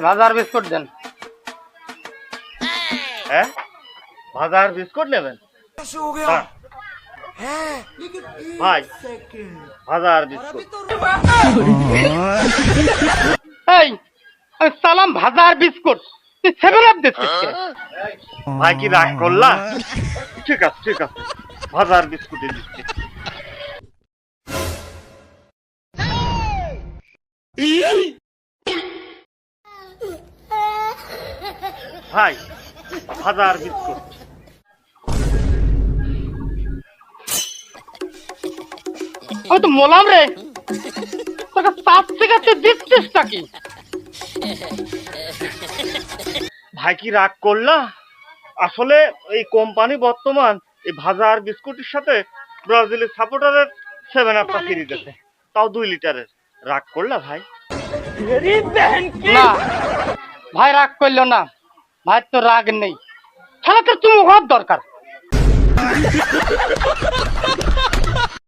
ভাজার বিস্কুট দেন। হ্যাঁ, ভাজার বিস্কুট নেবেন? ভাই, ভাজার বিস্কুট। এই আমি সালাম ভাজার বিস্কুট, তুই 7 আপ দিচ্ছিস কে? ভাই কি রাগ করলা? ঠিক আছে ঠিক আছে, ভাজার বিস্কুটই দিচ্ছি। ভাই, ভাজার বিস্কুট। আমি তো মোলাম রে, তোকে 7 টাকা তুই দিচ্ছিস নাকি? ভাই কি রাগ করলা? আসলে এই কোম্পানি বর্তমান এই ভাজার বিস্কুটের সাথে ব্রাজিলের সাপোর্টারের 7 আপটা ফ্রি দিতেছে, তাও 2 লিটারের। রাগ করলা ভাই? না ভাই, রাগ করলো না ভাই, তো রাগ নেই, তাহলে তো তুমি হওয়ার দরকার।